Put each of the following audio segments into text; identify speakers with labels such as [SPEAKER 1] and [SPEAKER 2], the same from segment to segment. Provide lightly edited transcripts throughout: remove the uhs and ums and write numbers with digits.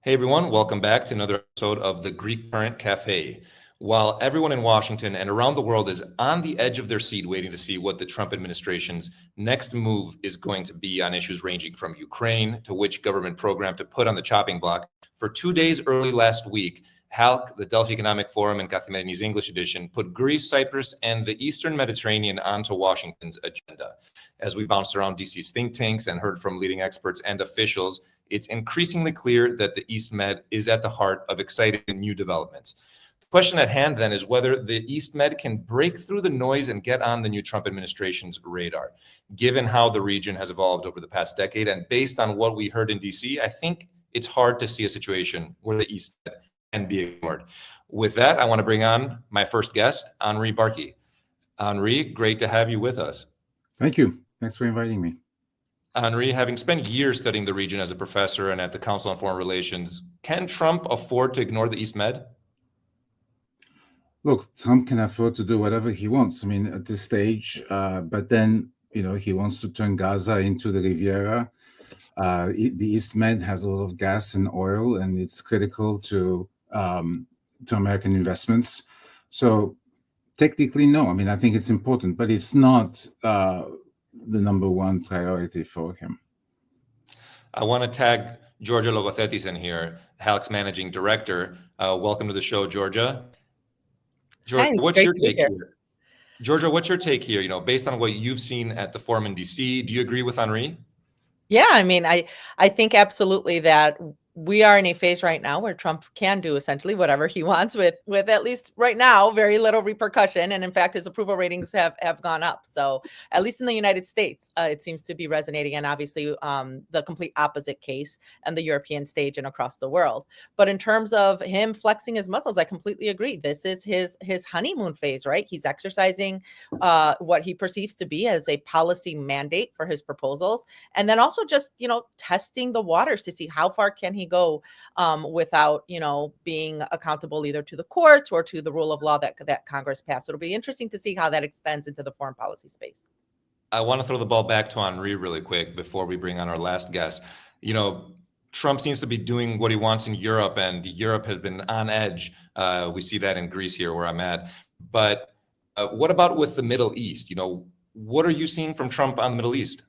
[SPEAKER 1] Hey everyone, welcome back to another episode of the Greek Current Cafe. While everyone in Washington and around the world is on the edge of their seat waiting to see what the Trump administration's next move is going to be on issues ranging from Ukraine to which government program to put on the chopping block, for 2 days early last week, HALC, the Delphi Economic Forum and Kathimedenis English edition, put Greece, Cyprus, and the Eastern Mediterranean onto Washington's agenda. As we bounced around DC's think tanks and heard from leading experts and officials, it's increasingly clear that the East Med is at the heart of exciting new developments. The question at hand then is whether the East Med can break through the noise and get on the new Trump administration's radar. Given how the region has evolved over the past decade and based on what we heard in DC, I think it's hard to see a situation where the East Med can be ignored. With that, I want to bring on my first guest, Henri Barkey. Henri, great to have you with us.
[SPEAKER 2] Thank you. Thanks for inviting me.
[SPEAKER 1] Henri, having spent years studying the region as a professor and at the Council on Foreign Relations, can Trump afford to ignore the East Med?
[SPEAKER 2] Look, Trump can afford to do whatever he wants. I mean, at this stage, but then, he wants to turn Gaza into the Riviera. The East Med has a lot of gas and oil, and it's critical to American investments. So technically, no. I mean, I think it's important, but it's not the number one priority for him.
[SPEAKER 1] I want to tag Georgia Logothetis in here, HALC's managing director. Welcome to the show, Georgia. Georgia, what's your take here? Georgia, what's your take here? Based on what you've seen at the forum in DC, do you agree with Henri?
[SPEAKER 3] Yeah, I mean, I think absolutely that we are in a phase right now where Trump can do essentially whatever he wants with at least right now, very little repercussion. And in fact, his approval ratings have gone up. So at least in the United States, it seems to be resonating. And obviously the complete opposite case on the European stage and across the world. But in terms of him flexing his muscles, I completely agree. This is his honeymoon phase, right? He's exercising what he perceives to be as a policy mandate for his proposals. And then also just, testing the waters to see how far can he go without, being accountable either to the courts or to the rule of law that Congress passed. So it'll be interesting to see how that extends into the foreign policy space.
[SPEAKER 1] I want to throw the ball back to Henri really quick before we bring on our last guest. Trump seems to be doing what he wants in Europe, and Europe has been on edge. We see that in Greece here where I'm at. But what about with the Middle East? What are you seeing from Trump on the Middle East?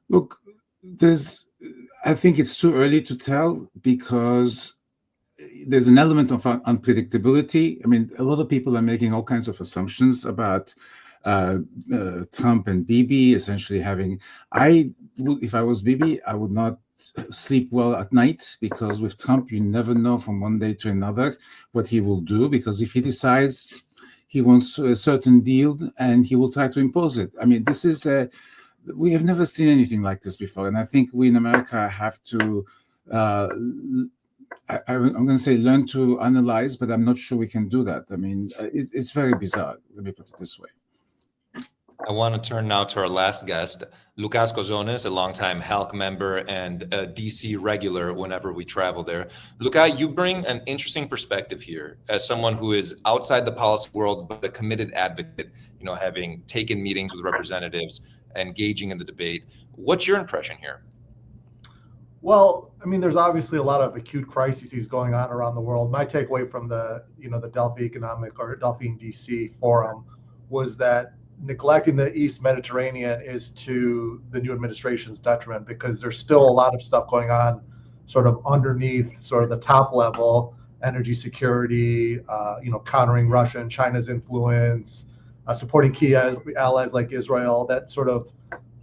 [SPEAKER 2] Look, I think it's too early to tell because there's an element of unpredictability. I mean, a lot of people are making all kinds of assumptions about Trump and Bibi essentially if I was Bibi, I would not sleep well at night because with Trump, you never know from one day to another what he will do, because if he decides he wants a certain deal and he will try to impose it. I mean, we have never seen anything like this before. And I think we in America have to, I'm going to say learn to analyze, but I'm not sure we can do that. I mean, it's very bizarre. Let me put it this way.
[SPEAKER 1] I want to turn now to our last guest, Loukas Kozonis, a longtime HALC member and a DC regular whenever we travel there. Loukas, you bring an interesting perspective here as someone who is outside the policy world, but a committed advocate, having taken meetings with representatives, engaging in the debate. What's your impression here?
[SPEAKER 4] Well, I mean, there's obviously a lot of acute crises going on around the world. My takeaway from the Delphi Economic or Delphi in DC forum was that neglecting the East Mediterranean is to the new administration's detriment, because there's still a lot of stuff going on sort of underneath sort of the top level, energy security, countering Russia and China's influence, supporting key allies like Israel, that sort of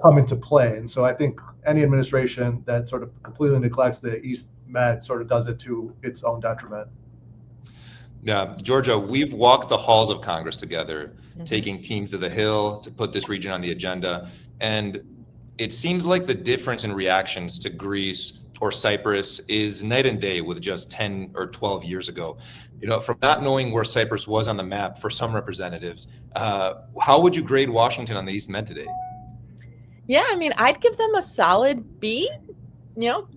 [SPEAKER 4] come into play. And so I think any administration that sort of completely neglects the East Med sort of does it to its own detriment.
[SPEAKER 1] Yeah, Georgia, we've walked the halls of Congress together, taking teams to the Hill to put this region on the agenda. And it seems like the difference in reactions to Greece or Cyprus is night and day with just 10 or 12 years ago. From not knowing where Cyprus was on the map for some representatives, how would you grade Washington on the East Med today?
[SPEAKER 3] Yeah, I mean, I'd give them a solid B.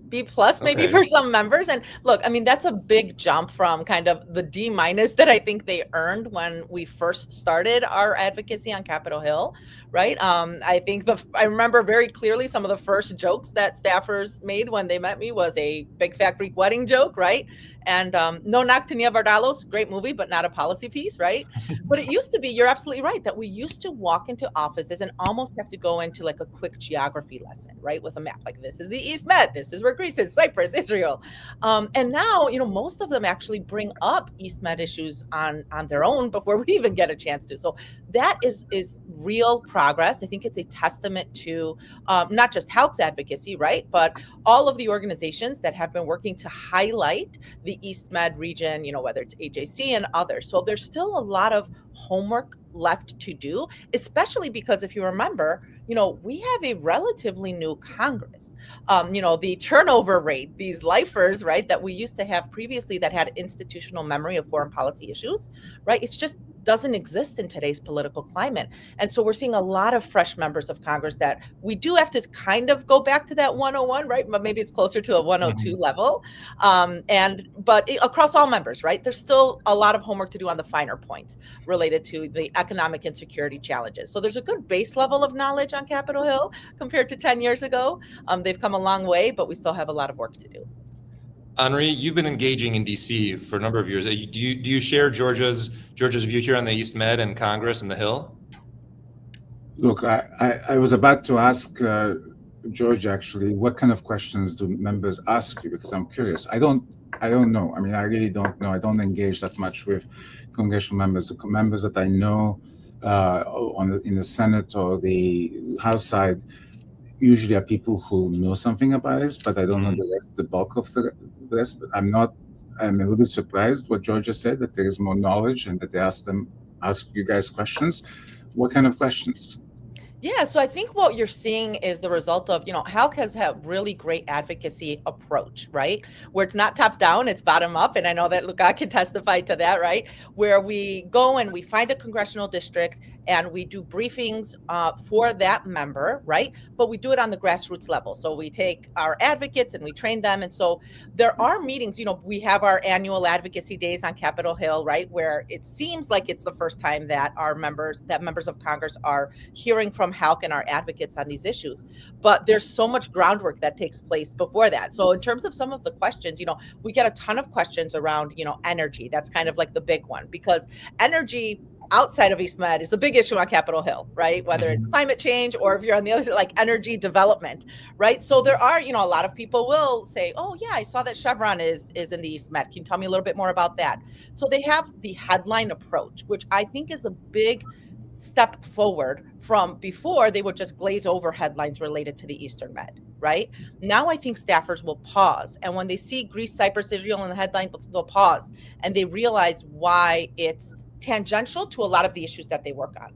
[SPEAKER 3] B plus maybe
[SPEAKER 1] Okay.
[SPEAKER 3] for some members. And look, I mean, that's a big jump from kind of the D minus that I think they earned when we first started our advocacy on Capitol Hill, right? I think I remember very clearly some of the first jokes that staffers made when they met me was a big fat Greek wedding joke, right? And no knock to Nia Vardalos, great movie, but not a policy piece, right? But it used to be, you're absolutely right, that we used to walk into offices and almost have to go into like a quick geography lesson, right? With a map, like this is the East Med, this is where Greece is, Cyprus, Israel. And now, most of them actually bring up East Med issues on their own before we even get a chance to. So that is real progress. I think it's a testament to not just HALC's advocacy, right? But all of the organizations that have been working to highlight the East Med region, whether it's AJC and others. So there's still a lot of homework left to do, especially because if you remember, we have a relatively new Congress. The turnover rate, these lifers, right, that we used to have previously that had institutional memory of foreign policy issues, right? It's just doesn't exist in today's political climate. And so we're seeing a lot of fresh members of Congress that we do have to kind of go back to that 101, right? But maybe it's closer to a 102 level. But across all members, right? There's still a lot of homework to do on the finer points related to the economic and security challenges. So there's a good base level of knowledge on Capitol Hill compared to 10 years ago. They've come a long way, but we still have a lot of work to do.
[SPEAKER 1] Henri, you've been engaging in DC for a number of years. Do you share Georgia's view here on the East Med and Congress and the Hill?
[SPEAKER 2] Look, I was about to ask George actually, what kind of questions do members ask you? Because I'm curious. I don't know. I mean, I really don't know. I don't engage that much with congressional members. The members that I know in the Senate or the House side usually are people who know something about this, but I don't know the bulk of the rest. But I'm a little bit surprised what Georgia said, that there is more knowledge and that they ask you guys questions. What kind of questions?
[SPEAKER 3] Yeah, so I think what you're seeing is the result of, HALC has had really great advocacy approach, right? Where it's not top down, it's bottom up. And I know that Loukas can testify to that, right? Where we go and we find a congressional district and we do briefings for that member, right? But we do it on the grassroots level. So we take our advocates and we train them. And so there are meetings, we have our annual advocacy days on Capitol Hill, right? Where it seems like it's the first time that members of Congress are hearing from HALC and our advocates on these issues. But there's so much groundwork that takes place before that. So in terms of some of the questions, we get a ton of questions around, energy. That's kind of like the big one, because energy outside of East Med is a big issue on Capitol Hill, right? Whether it's climate change or if you're on the other side, like energy development, right? So there are, a lot of people will say, oh yeah, I saw that Chevron is in the East Med. Can you tell me a little bit more about that? So they have the headline approach, which I think is a big step forward from before. They would just glaze over headlines related to the Eastern Med, right? Now I think staffers will pause. And when they see Greece, Cyprus, Israel in the headline, they'll pause and they realize why it's tangential to a lot of the issues that they work on.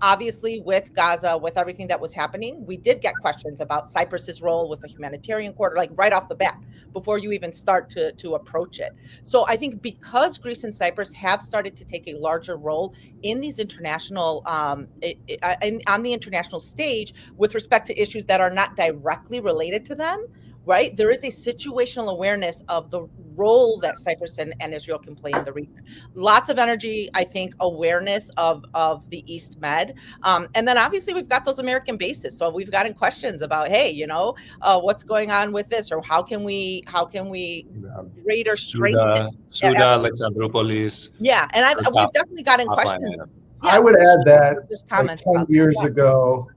[SPEAKER 3] Obviously, with Gaza, with everything that was happening, we did get questions about Cyprus's role with the humanitarian corridor, like right off the bat, before you even start to approach it. So I think because Greece and Cyprus have started to take a larger role in these international, on the international stage with respect to issues that are not directly related to them, right? There is a situational awareness of the role that Cyprus and Israel can play in the region. Lots of energy, I think, awareness of the East Med. And then obviously we've got those American bases. So we've gotten questions about, hey, what's going on with this, or how can we greater strengthen
[SPEAKER 1] Suda, Alexandroupolis.
[SPEAKER 3] Yeah, and we've definitely gotten questions.
[SPEAKER 4] I would add that
[SPEAKER 3] like
[SPEAKER 4] 10 years ago,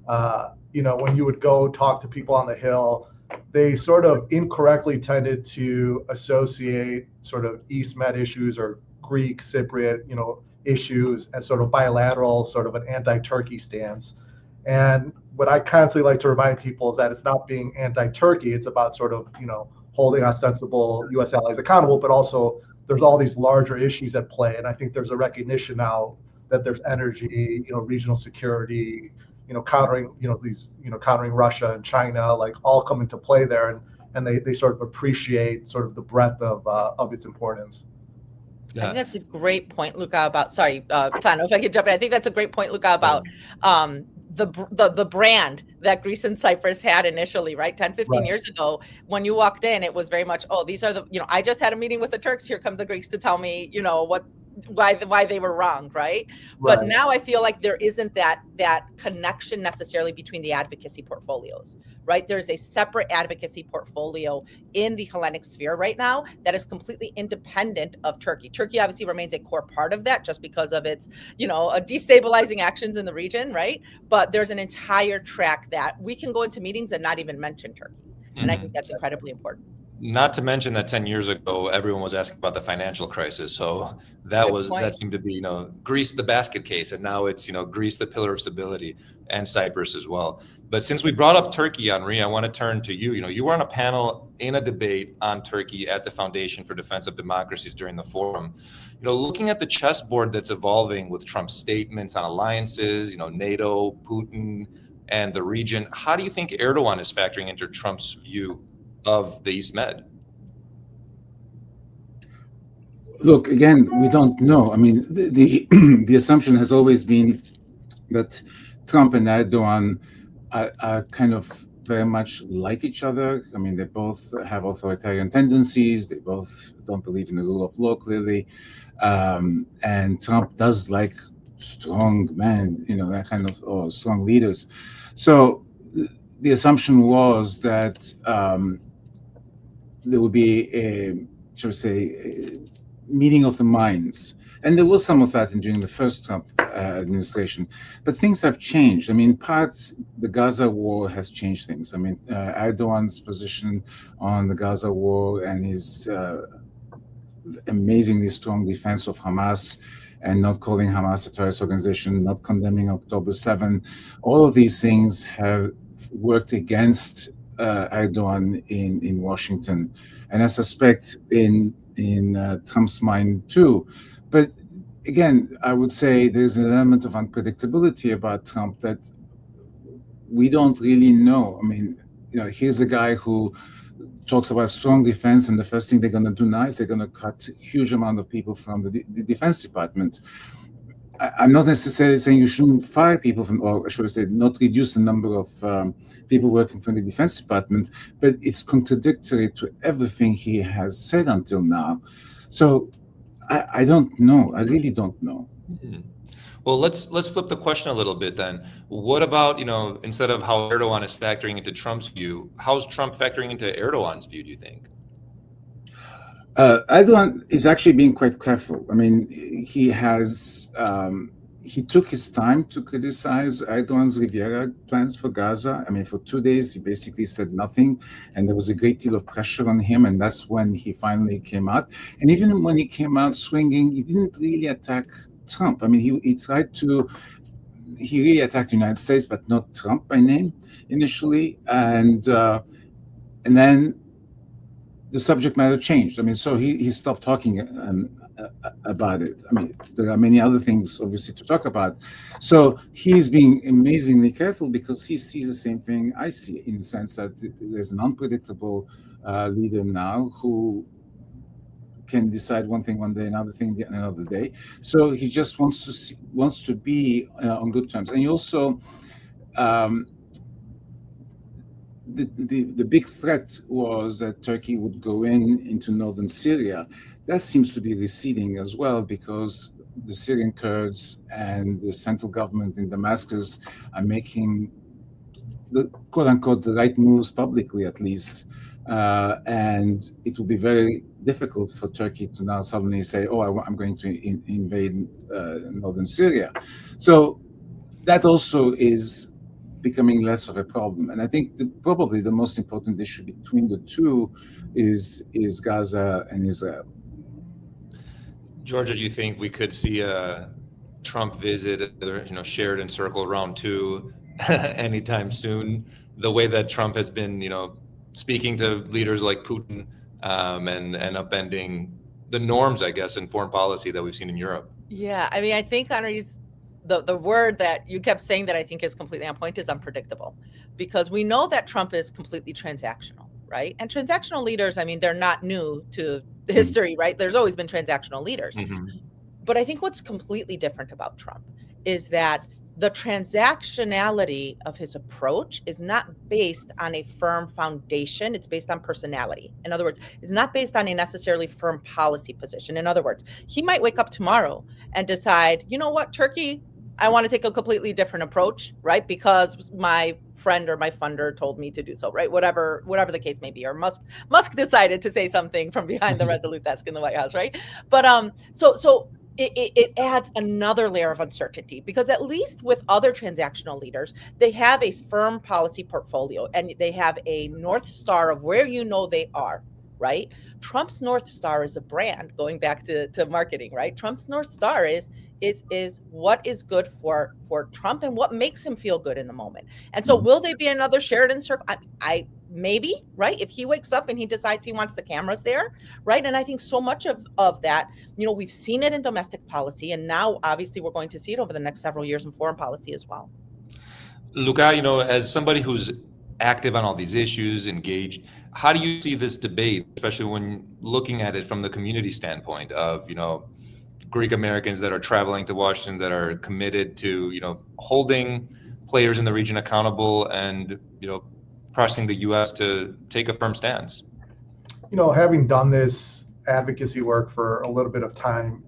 [SPEAKER 4] when you would go talk to people on the Hill, they sort of incorrectly tended to associate sort of East Med issues or Greek Cypriot, issues as sort of bilateral, sort of an anti-Turkey stance. And what I constantly like to remind people is that it's not being anti-Turkey. It's about sort of, holding ostensible U.S. allies accountable, but also there's all these larger issues at play. And I think there's a recognition now that there's energy, regional security, countering, countering Russia and China, like all come into play there, and they sort of appreciate sort of the breadth of its importance.
[SPEAKER 3] Yeah. I think that's a great point, Loukas, about, sorry, Thanos, if I could jump in. I think that's a great point, Loukas, about the brand that Greece and Cyprus had initially, right? 10, 15 years ago, when you walked in, it was very much, oh, these are the, I just had a meeting with the Turks. Here come the Greeks to tell me, why they were wrong, right? But now I feel like there isn't that connection necessarily between the advocacy portfolios, right? There's a separate advocacy portfolio in the Hellenic sphere right now that is completely independent of Turkey. Turkey obviously remains a core part of that just because of its, destabilizing actions in the region, right? But there's an entire track that we can go into meetings and not even mention Turkey. And I think that's incredibly important.
[SPEAKER 1] Not to mention that 10 years ago, everyone was asking about the financial crisis. So that seemed to be, Greece, the basket case. And now it's, Greece, the pillar of stability, and Cyprus as well. But since we brought up Turkey, Henri, I want to turn to you. You were on a panel in a debate on Turkey at the Foundation for Defense of Democracies during the forum. Looking at the chessboard that's evolving with Trump's statements on alliances, NATO, Putin, and the region, how do you think Erdogan is factoring into Trump's view of the East Med?
[SPEAKER 2] Look, again, we don't know. I mean, the assumption has always been that Trump and Erdogan are kind of very much like each other. I mean, they both have authoritarian tendencies. They both don't believe in the rule of law, clearly. And Trump does like strong men, that kind of, or strong leaders. So the assumption was that there would be a meeting of the minds. And there was some of that during the first Trump administration. But things have changed. I mean, the Gaza war has changed things. I mean, Erdogan's position on the Gaza war and his amazingly strong defense of Hamas and not calling Hamas a terrorist organization, not condemning October 7, all of these things have worked against Erdogan in Washington, and I suspect in Trump's mind too. But again, I would say there's an element of unpredictability about Trump that we don't really know. I mean, here's a guy who talks about strong defense, and the first thing they're going to do now is they're going to cut a huge amount of people from the Defense Department. I'm not necessarily saying you shouldn't fire people from, or should I say, not reduce the number of people working from the Defense Department, but it's contradictory to everything he has said until now. So I don't know. I really don't know.
[SPEAKER 1] Mm-hmm. Well, let's flip the question a little bit then. What about, instead of how Erdogan is factoring into Trump's view, how's Trump factoring into Erdogan's view, do you think?
[SPEAKER 2] Erdogan is actually being quite careful. I mean, he took his time to criticize Erdogan's Riviera plans for Gaza. I mean, for 2 days, he basically said nothing, and there was a great deal of pressure on him, and that's when he finally came out. And even when he came out swinging, he didn't really attack Trump. I mean, he really attacked the United States, but not Trump by name initially, and then the subject matter changed. I mean, so he stopped talking about it. I mean, there are many other things, obviously, to talk about. So he's being amazingly careful because he sees the same thing I see, in the sense that there's an unpredictable leader now who can decide one thing one day, another thing another day. So he just wants to be on good terms. And he also, the big threat was that Turkey would go into northern Syria. That seems to be receding as well, because the Syrian Kurds and the central government in Damascus are making the quote-unquote the right moves publicly, at least. And it will be very difficult for Turkey to now suddenly say, oh, I'm going to invade northern Syria. So that also is becoming less of a problem. And I think probably the most important issue between the two is Gaza and Israel.
[SPEAKER 1] Georgia, do you think we could see a Trump visit, Sheridan Circle round 2 anytime soon? The way that Trump has been, speaking to leaders like Putin and upending the norms, I guess, in foreign policy that we've seen in Europe.
[SPEAKER 3] Yeah, I mean, I think Henri's the word that you kept saying that I think is completely on point is unpredictable, because we know that Trump is completely transactional, right? And transactional leaders, I mean, they're not new to history, right? There's always been transactional leaders. Mm-hmm. But I think what's completely different about Trump is that the transactionality of his approach is not based on a firm foundation. It's based on personality. In other words, it's not based on a necessarily firm policy position. In other words, he might wake up tomorrow and decide, you know what, Turkey, I want to take a completely different approach, right? Because my friend or my funder told me to do so, right? Whatever the case may be. Or Musk decided to say something from behind the Resolute desk in the White House, right? But so it adds another layer of uncertainty, because at least with other transactional leaders, they have a firm policy portfolio and they have a North Star of where they are, right? Trump's North Star is a brand, going back to marketing, right? Trump's North Star is what is good for Trump and what makes him feel good in the moment. And so will they be another Sheridan Circle? I maybe, right? If he wakes up and he decides he wants the cameras there, right? And I think so much of that, we've seen it in domestic policy, and now obviously we're going to see it over the next several years in foreign policy as well.
[SPEAKER 1] Luca, as somebody who's active on all these issues, engaged, how do you see this debate, especially when looking at it from the community standpoint of, Greek Americans that are traveling to Washington, that are committed to, holding players in the region accountable and, pressing the U.S. to take a firm stance?
[SPEAKER 4] Having done this advocacy work for a little bit of time,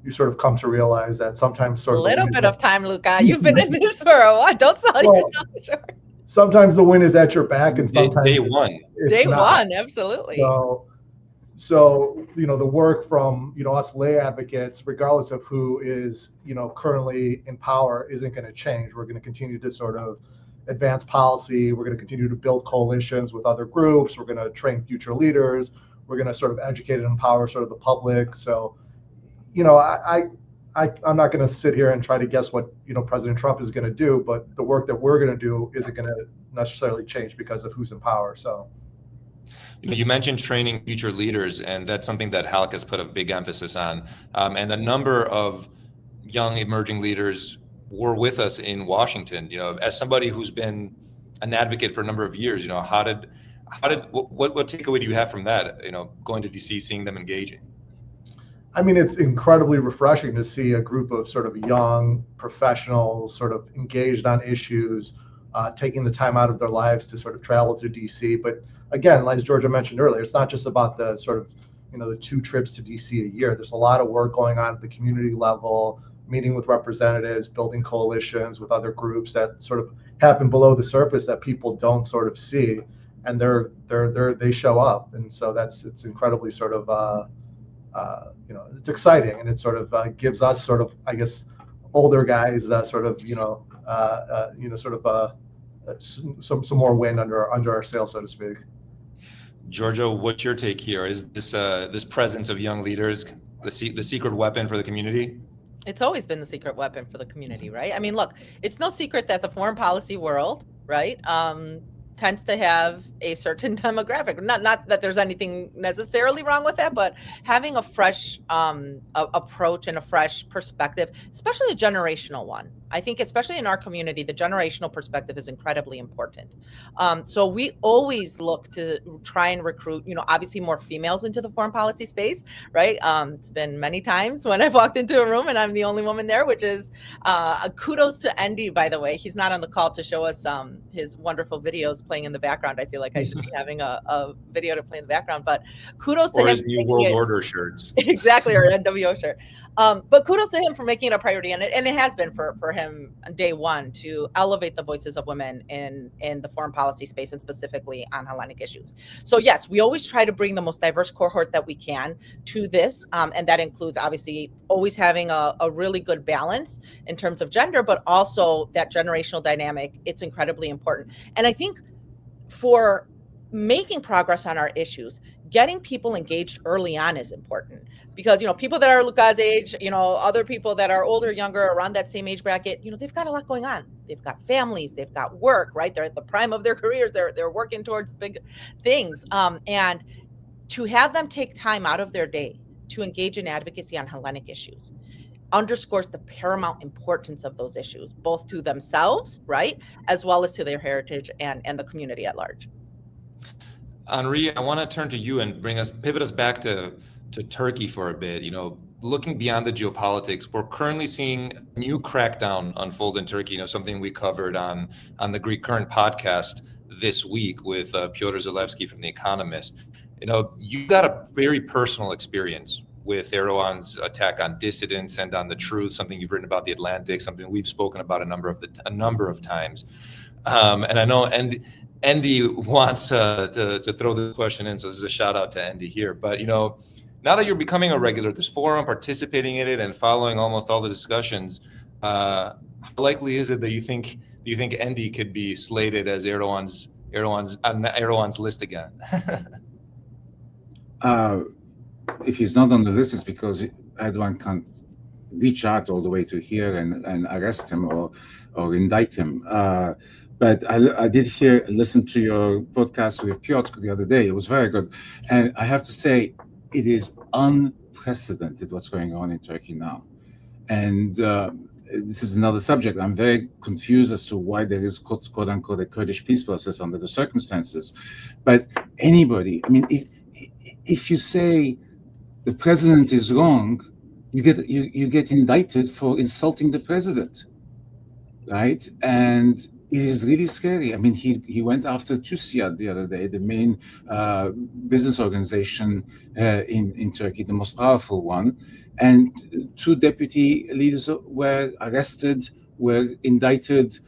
[SPEAKER 4] you sort of come to realize that sometimes sort of
[SPEAKER 3] a little bit of time, Luca. You've been in this for a while. Don't sell yourself short.
[SPEAKER 4] Sometimes the wind is at your back, and sometimes
[SPEAKER 1] day one.
[SPEAKER 3] Day one, absolutely.
[SPEAKER 4] So the work from us lay advocates, regardless of who is currently in power, isn't going to change. We're going to continue to sort of advance policy. We're going to continue to build coalitions with other groups. We're going to train future leaders. We're going to sort of educate and empower sort of the public. So, I'm not going to sit here and try to guess what President Trump is going to do, but the work that we're going to do isn't going to necessarily change because of who's in power. So.
[SPEAKER 1] You mentioned training future leaders, and that's something that HALC has put a big emphasis on. And a number of young emerging leaders were with us in Washington. As somebody who's been an advocate for a number of years, what takeaway do you have from that? Going to DC, seeing them engaging.
[SPEAKER 4] I mean, it's incredibly refreshing to see a group of sort of young professionals sort of engaged on issues, taking the time out of their lives to sort of travel to DC. But again, as Georgia mentioned earlier, it's not just about the sort of, the 2 trips to DC a year. There's a lot of work going on at the community level, meeting with representatives, building coalitions with other groups that sort of happen below the surface that people don't sort of see, and they show up. And so it's incredibly sort of, it's exciting, and it sort of gives us sort of, I guess, older guys sort of, some more wind under our sails, so to speak.
[SPEAKER 1] Georgia, what's your take here? Is this presence of young leaders the secret weapon for the community?
[SPEAKER 3] It's always been the secret weapon for the community, right? I mean, look, it's no secret that the foreign policy world, right, tends to have a certain demographic. Not that there's anything necessarily wrong with that, but having a fresh approach and a fresh perspective, especially a generational one. I think especially in our community, the generational perspective is incredibly important. So we always look to try and recruit, obviously more females into the foreign policy space, right? It's been many times when I've walked into a room and I'm the only woman there, which is kudos to Andy, by the way. He's not on the call to show us his wonderful videos playing in the background. I feel like I should be having a video to play in the background, but kudos to him.
[SPEAKER 1] Or his new World Order shirts.
[SPEAKER 3] Exactly, or NWO shirt. But kudos to him for making it a priority, and it has been for him on day one to elevate the voices of women in the foreign policy space, and specifically on Hellenic issues. So yes, we always try to bring the most diverse cohort that we can to this, and that includes obviously always having a really good balance in terms of gender, but also that generational dynamic. It's incredibly important. And I think for making progress on our issues, getting people engaged early on is important, because people that are Luka's age, other people that are older, younger, around that same age bracket, they've got a lot going on. They've got families, they've got work, right? They're at the prime of their careers. They're working towards big things, and to have them take time out of their day to engage in advocacy on Hellenic issues underscores the paramount importance of those issues, both to themselves, right, as well as to their heritage and the community at large.
[SPEAKER 1] Henri, I want to turn to you and pivot us back to Turkey for a bit. looking beyond the geopolitics, we're currently seeing a new crackdown unfold in Turkey. Something we covered on the Greek Current podcast this week with Piotr Zalewski from The Economist. You got a very personal experience with Erdogan's attack on dissidents and on the truth, something you've written about The Atlantic, something we've spoken about a number of times. And I know Andy wants to throw this question in, so this is a shout out to Andy here. But now that you're becoming a regular at this forum, participating in it, and following almost all the discussions, how likely is it that you think Andy could be slated as Erdogan's on Erdogan's list again?
[SPEAKER 2] If he's not on the list, it's because Erdogan can't reach out all the way to here and arrest him or indict him. But I did listen to your podcast with Piotr the other day. It was very good. And I have to say, it is unprecedented what's going on in Turkey now. And this is another subject. I'm very confused as to why there is quote unquote a Kurdish peace process under the circumstances. But anybody, if you say the president is wrong, you get indicted for insulting the president, right? And it is really scary. He went after TÜSİAD the other day, the main business organization in Turkey, the most powerful one. And 2 deputy leaders were arrested, were indicted,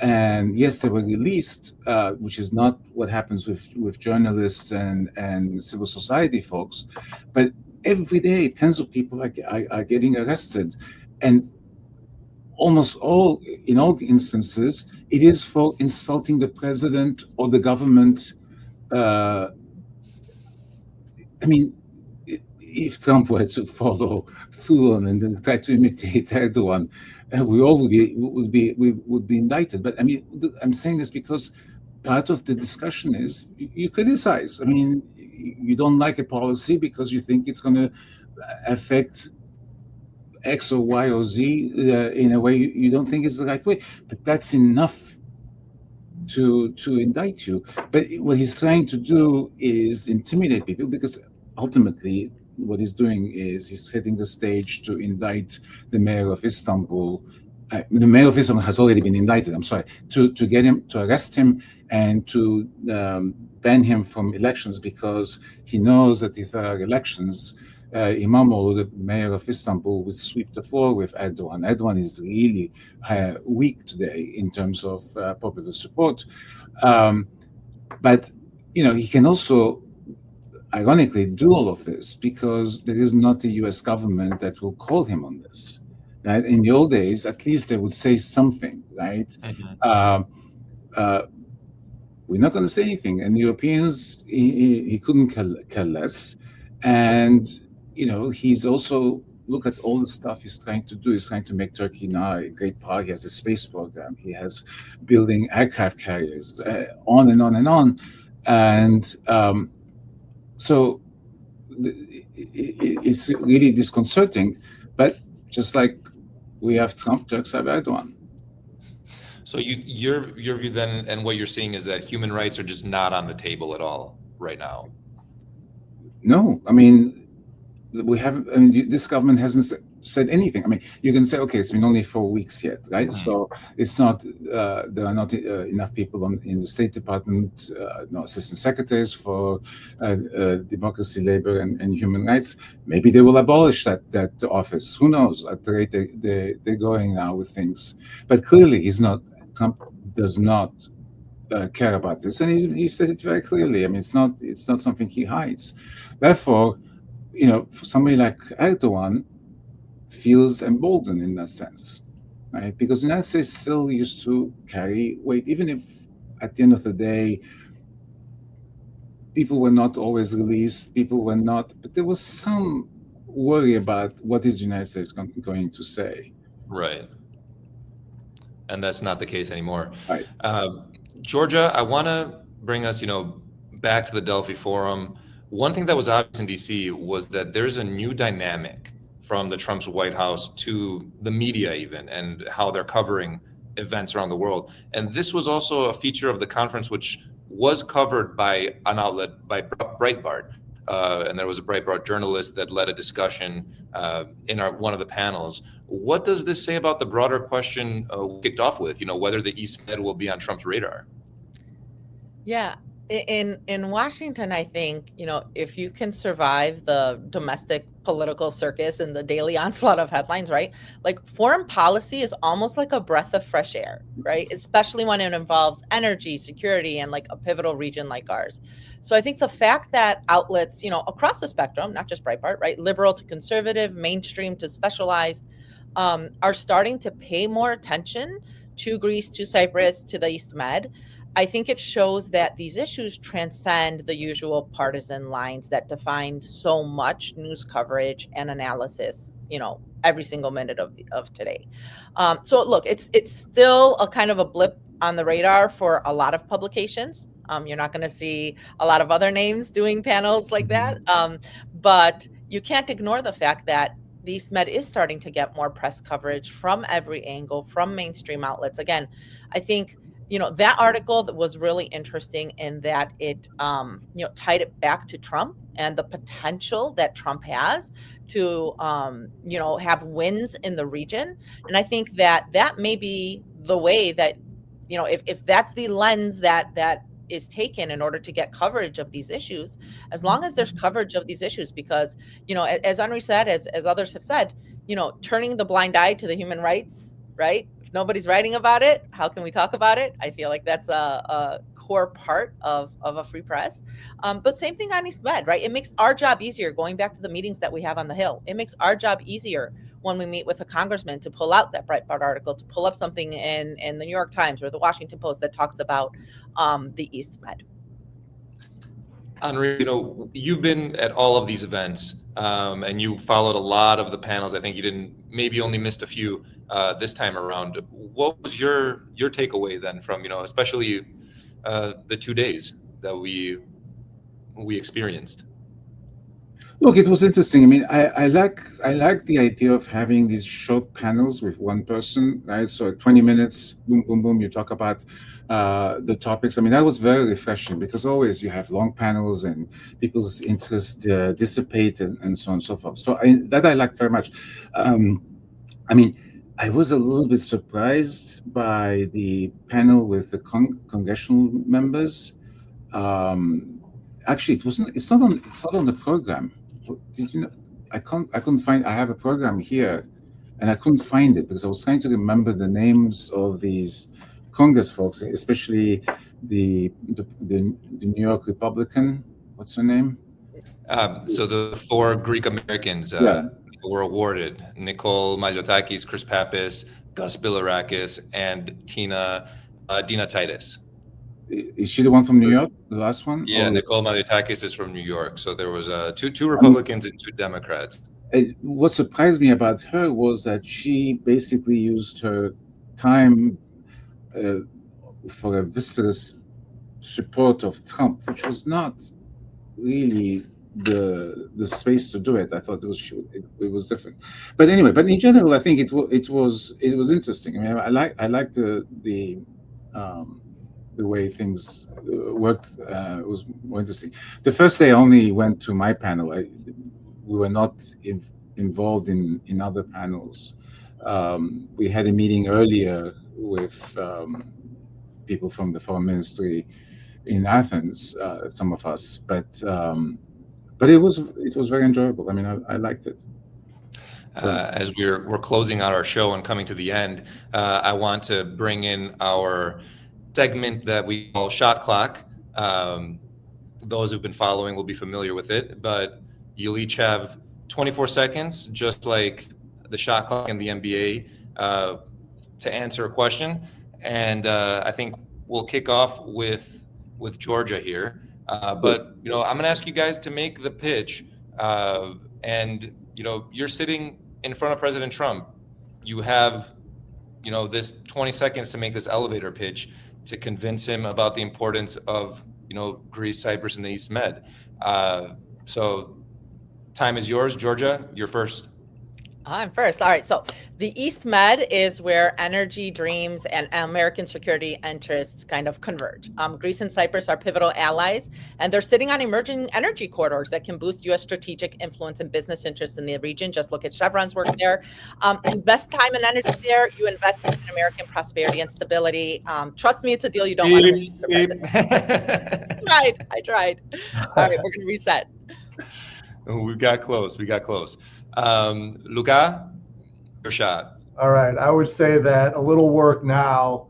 [SPEAKER 2] and yes, they were released, which is not what happens with journalists and civil society folks. But every day, tens of people are getting arrested. And almost in all instances, it is for insulting the president or the government. If Trump were to follow through on and try to imitate Erdogan, we all would be indicted. But I'm saying this because part of the discussion is you criticize. You don't like a policy because you think it's going to affect X or Y or Z in a way you don't think is the right way, but that's enough to indict you. But what he's trying to do is intimidate people, because ultimately what he's doing is he's setting the stage to indict the mayor of Istanbul. The mayor of Istanbul has already been indicted. To get him, to arrest him, and to ban him from elections, because he knows that if there are elections, Imamoglu, the mayor of Istanbul, will sweep the floor with Erdogan. Erdogan is really weak today in terms of popular support. But he can also, ironically, do all of this because there is not a U.S. government that will call him on this. Right? In the old days, at least they would say something, right? Mm-hmm. We're not going to say anything. And Europeans, he couldn't care less. And he's also, look at all the stuff he's trying to do. He's trying to make Turkey now a great power. He has a space program. He has building aircraft carriers, on and on and on. And so it's really disconcerting. But just like we have Trump, Turks have Erdogan.
[SPEAKER 1] So your view then, and what you're seeing, is that human rights are just not on the table at all right now?
[SPEAKER 2] No, we have. This government hasn't said anything. You can say, okay, it's been only 4 weeks yet, right? Mm-hmm. So it's not. There are not enough people in the State Department, no assistant secretaries for democracy, labor, and human rights. Maybe they will abolish that office. Who knows? At the rate they're going now with things. But clearly, Trump does not care about this, and he said it very clearly. It's not something he hides. Therefore, for somebody like Erdogan, feels emboldened in that sense, right? Because the United States still used to carry weight, even if at the end of the day, people were not always released, but there was some worry about what is the United States going to say.
[SPEAKER 1] Right. And that's not the case anymore.
[SPEAKER 2] Right.
[SPEAKER 1] Georgia, I want to bring us, back to the Delphi Forum. One thing that was obvious in DC was that there's a new dynamic from the Trump's White House to the media even, and how they're covering events around the world. And this was also a feature of the conference, which was covered by an outlet, by Breitbart. and there was a Breitbart journalist that led a discussion in one of the panels. What does this say about the broader question we kicked off with, whether the East Med will be on Trump's radar?
[SPEAKER 3] Yeah. In Washington, I think, if you can survive the domestic political circus and the daily onslaught of headlines, right? Like, foreign policy is almost like a breath of fresh air, right? Especially when it involves energy, security, and like a pivotal region like ours. So I think the fact that outlets, across the spectrum, not just Breitbart, right? Liberal to conservative, mainstream to specialized, are starting to pay more attention to Greece, to Cyprus, to the East Med. I think it shows that these issues transcend the usual partisan lines that define so much news coverage and analysis, every single minute of today. So look, it's still a kind of a blip on the radar for a lot of publications. You're not going to see a lot of other names doing panels like that. But you can't ignore the fact that the East Med is starting to get more press coverage from every angle, from mainstream outlets. Again, I think that article that was really interesting in that it, tied it back to Trump and the potential that Trump has to, have wins in the region. And I think that may be the way that, if that's the lens that is taken in order to get coverage of these issues, as long as there's coverage of these issues, because, as Henri said, as others have said, turning the blind eye to the human rights, right? If nobody's writing about it, how can we talk about it? I feel like that's a core part of a free press. But same thing on East Med, right? It makes our job easier, going back to the meetings that we have on the Hill. It makes our job easier when we meet with a congressman to pull out that Breitbart article, to pull up something in the New York Times or the Washington Post that talks about the East Med.
[SPEAKER 1] Henri, you've been at all of these events, and you followed a lot of the panels. I think you maybe only missed a few this time around. What was your takeaway then from, especially the 2 days that we experienced?
[SPEAKER 2] Look, it was interesting. I mean, I like the idea of having these short panels with one person, right? So 20 minutes, boom, boom, boom, you talk about the topics. I mean, that was very refreshing, because always you have long panels and people's interest dissipate and so on and so forth. So that I liked very much. I mean, I was a little bit surprised by the panel with the congressional members. Actually, it's not on the program. Did you know? I couldn't find. I have a program here, and I couldn't find it because I was trying to remember the names of these Congress folks, especially the New York Republican. What's her name?
[SPEAKER 1] So the 4 Greek Americans were awarded: Nicole Maliotakis, Chris Pappas, Gus Bilirakis, and Dina Titus.
[SPEAKER 2] Is she the one from New York, the last one?
[SPEAKER 1] Yeah, Nicole Maliotakis is from New York. So there was two Republicans and 2 Democrats.
[SPEAKER 2] What surprised me about her was that she basically used her time for a vociferous support of Trump, which was not really the space to do it. I thought it was different. But anyway, but in general, I think it was interesting. I mean, I liked the way things worked. It was more interesting. The first day I only went to my panel. We were not involved in other panels. We had a meeting earlier with people from the foreign ministry in Athens, some of us, but it was very enjoyable. I mean, I liked it.
[SPEAKER 1] As we're closing out our show and coming to the end, I want to bring in our segment that we call Shot Clock. Those who've been following will be familiar with it, but you'll each have 24 seconds, just like the shot clock in the NBA, to answer a question. And I think we'll kick off with Georgia here. But I'm going to ask you guys to make the pitch. And you're sitting in front of President Trump. You have this 20 seconds to make this elevator pitch to convince him about the importance of Greece, Cyprus, and the East Med. So time is yours. Georgia, you're first.
[SPEAKER 3] I'm first. All right. So the East Med is where energy dreams and American security interests kind of converge. Greece and Cyprus are pivotal allies, and they're sitting on emerging energy corridors that can boost U.S. strategic influence and business interests in the region. Just look at Chevron's work there. Invest time and energy there. You invest in American prosperity and stability. Trust me, it's a deal you don't want to miss. I tried. All right, we're going to reset.
[SPEAKER 1] We got close. Luca, your shot.
[SPEAKER 4] All right. I would say that a little work now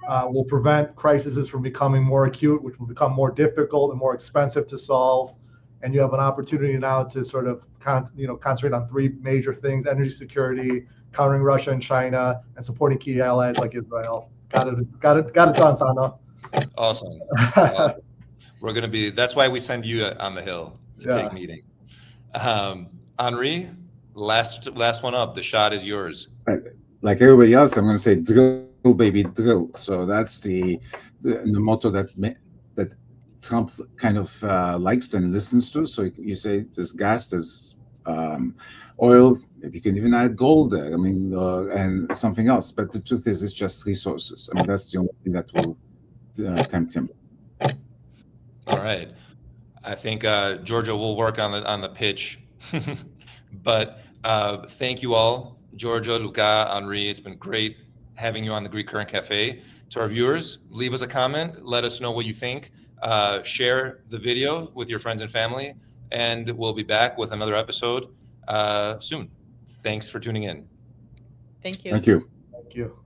[SPEAKER 4] will prevent crises from becoming more acute, which will become more difficult and more expensive to solve. And you have an opportunity now to sort of concentrate on three major things: energy security, countering Russia and China, and supporting key allies like Israel. Got it done, Thanos.
[SPEAKER 1] Awesome. We're going to be, that's why we send you on the Hill to take meetings. Henri, last one up. The shot is yours.
[SPEAKER 2] Like everybody else, I'm going to say drill, baby, drill. So that's the motto that Trump kind of likes and listens to. So you say there's gas, there's oil, maybe you can even add gold there. I mean, and something else. But the truth is, it's just resources. I mean, that's the only thing that will tempt him.
[SPEAKER 1] All right. I think Georgia will work on the pitch. But thank you all, Georgia, Luca, Henri. It's been great having you on the Greek Current Cafe. To our viewers, leave us a comment. Let us know what you think. Share the video with your friends and family. And we'll be back with another episode soon. Thanks for tuning in.
[SPEAKER 3] Thank you.
[SPEAKER 2] Thank you.
[SPEAKER 4] Thank you.